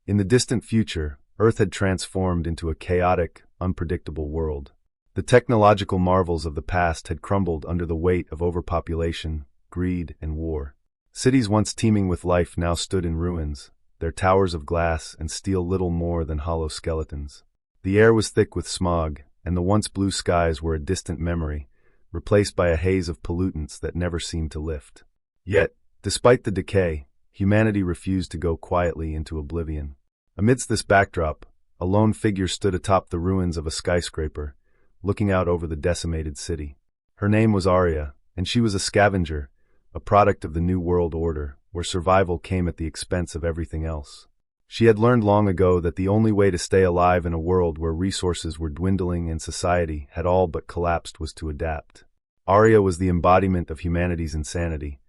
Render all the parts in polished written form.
In the distant future, Earth had transformed into a chaotic, unpredictable world. The technological marvels of the past had crumbled under the weight of overpopulation, greed, and war. Cities once teeming with life now stood in ruins, their towers of glass and steel little more than hollow skeletons. The air was thick with smog, and the once blue skies were a distant memory, replaced by a haze of pollutants that never seemed to lift. Yet, despite the decay, humanity refused to go quietly into oblivion. Amidst this backdrop, a lone figure stood atop the ruins of a skyscraper, looking out over the decimated city. Her name was Arya, and she was a scavenger, a product of the New World Order, where survival came at the expense of everything else. She had learned long ago that the only way to stay alive in a world where resources were dwindling and society had all but collapsed was to adapt. Arya was the embodiment of humanity's insanity,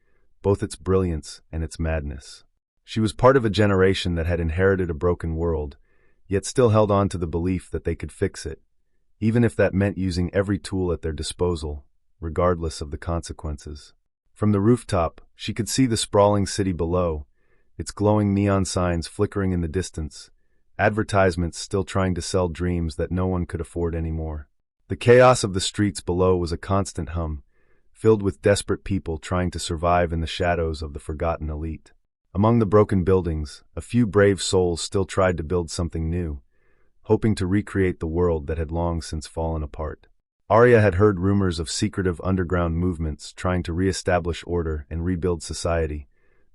both its brilliance and its madness. She was part of a generation that had inherited a broken world, yet still held on to the belief that they could fix it, even if that meant using every tool at their disposal, regardless of the consequences. From the rooftop, she could see the sprawling city below, its glowing neon signs flickering in the distance, advertisements still trying to sell dreams that no one could afford anymore. The chaos of the streets below was a constant hum, filled with desperate people trying to survive in the shadows of the forgotten elite. Among the broken buildings, a few brave souls still tried to build something new, hoping to recreate the world that had long since fallen apart. Arya had heard rumors of secretive underground movements trying to re-establish order and rebuild society,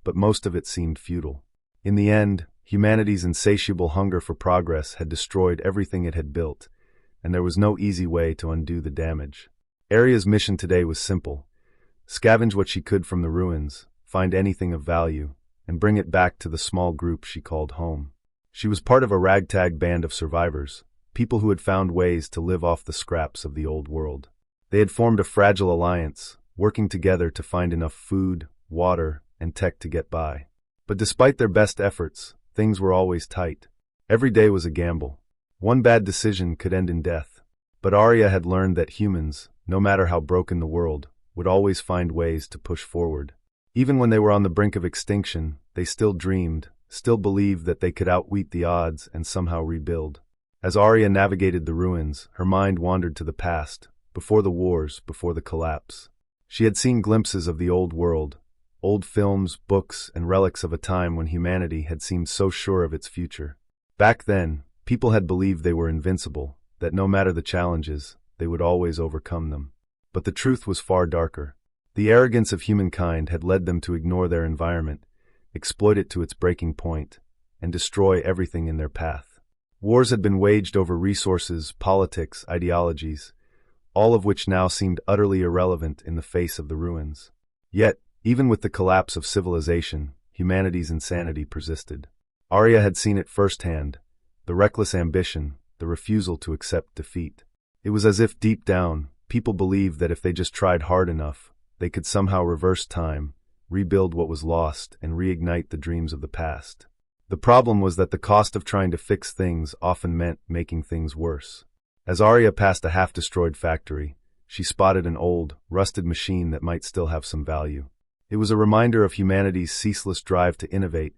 but most of it seemed futile. In the end, humanity's insatiable hunger for progress had destroyed everything it had built, and there was no easy way to undo the damage. Arya's mission today was simple: scavenge what she could from the ruins, find anything of value, and bring it back to the small group she called home. She was part of a ragtag band of survivors, people who had found ways to live off the scraps of the old world. They had formed a fragile alliance, working together to find enough food, water, and tech to get by. But despite their best efforts, things were always tight. Every day was a gamble. One bad decision could end in death. But Arya had learned that humans, no matter how broken the world, would always find ways to push forward. Even when they were on the brink of extinction, they still dreamed, still believed that they could outwit the odds and somehow rebuild. As Arya navigated the ruins, her mind wandered to the past, before the wars, before the collapse. She had seen glimpses of the old world, old films, books, and relics of a time when humanity had seemed so sure of its future. Back then, people had believed they were invincible, that no matter the challenges, they would always overcome them. But the truth was far darker. The arrogance of humankind had led them to ignore their environment, exploit it to its breaking point, and destroy everything in their path. Wars had been waged over resources, politics, ideologies, all of which now seemed utterly irrelevant in the face of the ruins. Yet, even with the collapse of civilization, humanity's insanity persisted. Arya had seen it firsthand: the reckless ambition, the refusal to accept defeat. It was as if deep down, people believed that if they just tried hard enough, they could somehow reverse time, rebuild what was lost, and reignite the dreams of the past. The problem was that the cost of trying to fix things often meant making things worse. As Arya passed a half-destroyed factory, she spotted an old, rusted machine that might still have some value. It was a reminder of humanity's ceaseless drive to innovate,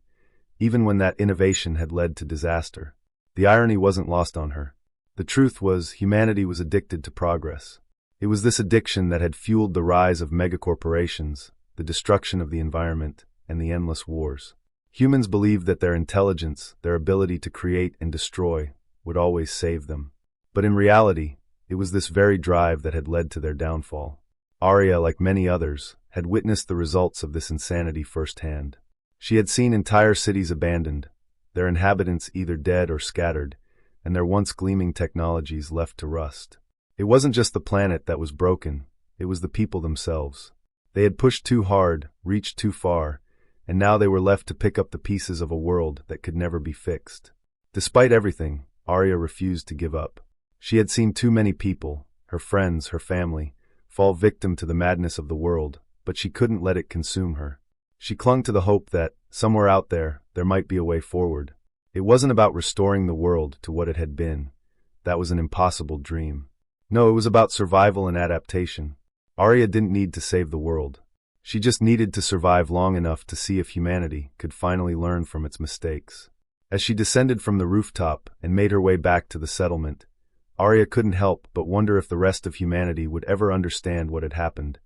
even when that innovation had led to disaster. The irony wasn't lost on her. The truth was, humanity was addicted to progress. It was this addiction that had fueled the rise of megacorporations, the destruction of the environment, and the endless wars. Humans believed that their intelligence, their ability to create and destroy, would always save them. But in reality, it was this very drive that had led to their downfall. Arya, like many others, had witnessed the results of this insanity firsthand. She had seen entire cities abandoned, their inhabitants either dead or scattered, and their once gleaming technologies left to rust. It wasn't just the planet that was broken, it was the people themselves. They had pushed too hard, reached too far, and now they were left to pick up the pieces of a world that could never be fixed. Despite everything, Arya refused to give up. She had seen too many people, her friends, her family, fall victim to the madness of the world, but she couldn't let it consume her. She clung to the hope that, somewhere out there might be a way forward. It wasn't about restoring the world to what it had been. That was an impossible dream. No, it was about survival and adaptation. Arya didn't need to save the world. She just needed to survive long enough to see if humanity could finally learn from its mistakes. As she descended from the rooftop and made her way back to the settlement, Arya couldn't help but wonder if the rest of humanity would ever understand what had happened,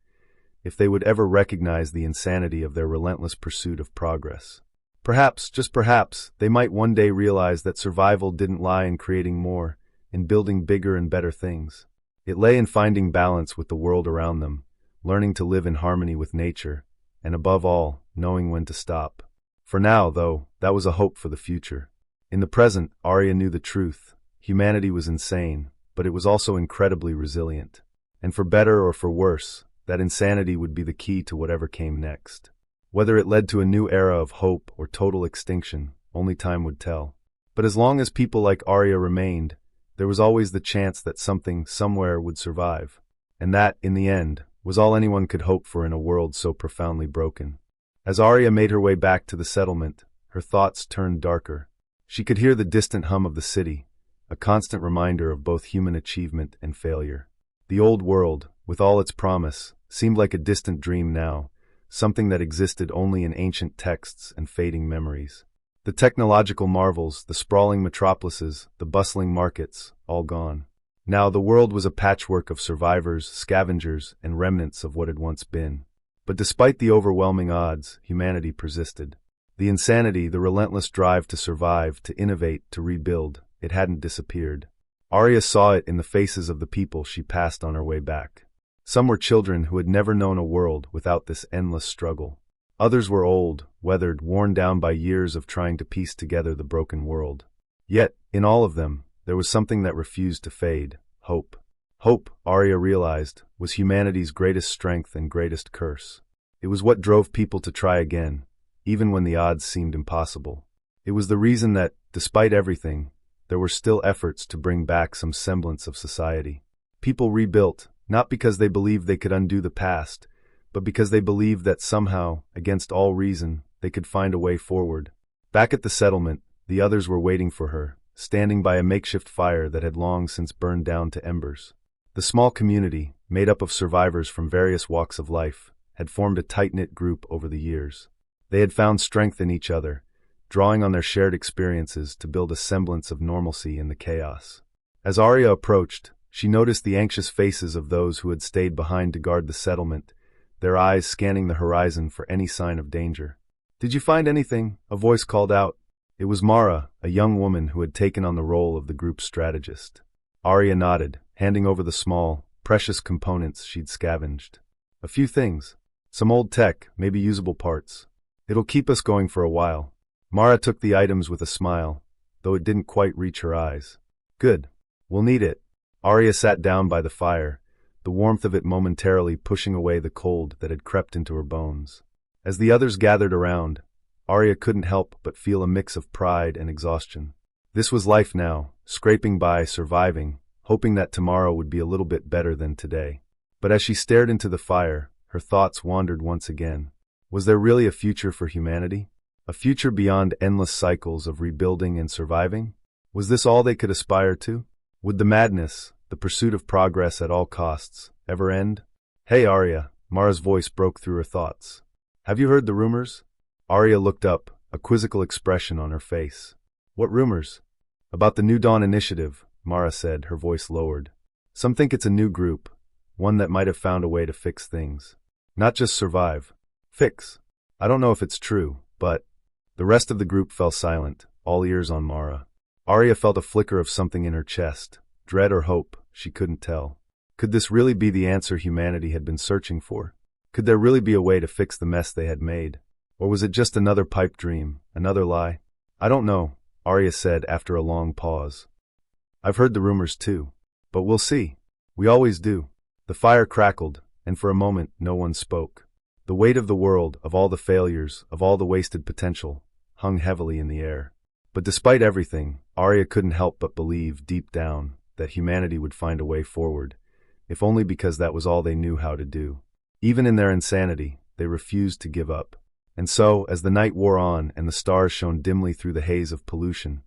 if they would ever recognize the insanity of their relentless pursuit of progress. Perhaps, just perhaps, they might one day realize that survival didn't lie in creating more, in building bigger and better things. It lay in finding balance with the world around them, learning to live in harmony with nature, and above all, knowing when to stop. For now, though, that was a hope for the future. In the present, Arya knew the truth. Humanity was insane, but it was also incredibly resilient. And for better or for worse, that insanity would be the key to whatever came next. Whether it led to a new era of hope or total extinction, only time would tell. But as long as people like Arya remained, there was always the chance that something, somewhere, would survive. And that, in the end, was all anyone could hope for in a world so profoundly broken. As Arya made her way back to the settlement, her thoughts turned darker. She could hear the distant hum of the city, a constant reminder of both human achievement and failure. The old world, with all its promise, seemed like a distant dream now, something that existed only in ancient texts and fading memories. The technological marvels, the sprawling metropolises, the bustling markets, all gone. Now the world was a patchwork of survivors, scavengers, and remnants of what had once been. But despite the overwhelming odds, humanity persisted. The insanity, the relentless drive to survive, to innovate, to rebuild, it hadn't disappeared. Arya saw it in the faces of the people she passed on her way back. Some were children who had never known a world without this endless struggle. Others were old, weathered, worn down by years of trying to piece together the broken world. Yet, in all of them, there was something that refused to fade: hope. Hope, Arya realized, was humanity's greatest strength and greatest curse. It was what drove people to try again, even when the odds seemed impossible. It was the reason that, despite everything, there were still efforts to bring back some semblance of society. People rebuilt, not because they believed they could undo the past, but because they believed that somehow, against all reason, they could find a way forward. Back at the settlement, the others were waiting for her, standing by a makeshift fire that had long since burned down to embers. The small community, made up of survivors from various walks of life, had formed a tight-knit group over the years. They had found strength in each other, drawing on their shared experiences to build a semblance of normalcy in the chaos. As Arya approached, she noticed the anxious faces of those who had stayed behind to guard the settlement, their eyes scanning the horizon for any sign of danger. "Did you find anything?" a voice called out. It was Mara, a young woman who had taken on the role of the group's strategist. Arya nodded, handing over the small, precious components she'd scavenged. "A few things. Some old tech, maybe usable parts. It'll keep us going for a while." Mara took the items with a smile, though it didn't quite reach her eyes. "Good. We'll need it." Arya sat down by the fire, the warmth of it momentarily pushing away the cold that had crept into her bones. As the others gathered around, Arya couldn't help but feel a mix of pride and exhaustion. This was life now, scraping by, surviving, hoping that tomorrow would be a little bit better than today. But as she stared into the fire, her thoughts wandered once again. Was there really a future for humanity? A future beyond endless cycles of rebuilding and surviving? Was this all they could aspire to? Would the madness, the pursuit of progress at all costs, ever end? "Hey, Arya," Mara's voice broke through her thoughts. "Have you heard the rumors?" Arya looked up, a quizzical expression on her face. "What rumors?" "About the New Dawn Initiative," Mara said, her voice lowered. "Some think it's a new group, one that might have found a way to fix things. Not just survive. Fix. I don't know if it's true, but—" The rest of the group fell silent, all ears on Mara. Arya felt a flicker of something in her chest, dread or hope, she couldn't tell. Could this really be the answer humanity had been searching for? Could there really be a way to fix the mess they had made? Or was it just another pipe dream, another lie? "I don't know," Arya said after a long pause. "I've heard the rumors too. But we'll see. We always do." The fire crackled, and for a moment no one spoke. The weight of the world, of all the failures, of all the wasted potential, hung heavily in the air. But despite everything, Arya couldn't help but believe, deep down, that humanity would find a way forward, if only because that was all they knew how to do. Even in their insanity, they refused to give up. And so, as the night wore on and the stars shone dimly through the haze of pollution,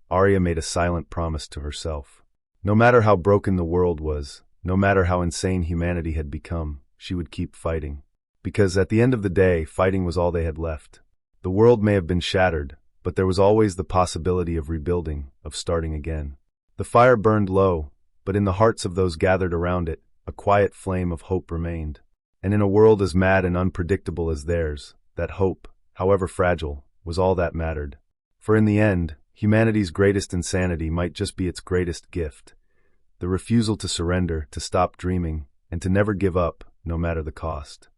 Arya made a silent promise to herself. No matter how broken the world was, no matter how insane humanity had become, she would keep fighting. Because at the end of the day, fighting was all they had left. The world may have been shattered, but there was always the possibility of rebuilding, of starting again. The fire burned low, but in the hearts of those gathered around it, a quiet flame of hope remained. And in a world as mad and unpredictable as theirs, that hope, however fragile, was all that mattered. For in the end, humanity's greatest insanity might just be its greatest gift: the refusal to surrender, to stop dreaming, and to never give up, no matter the cost.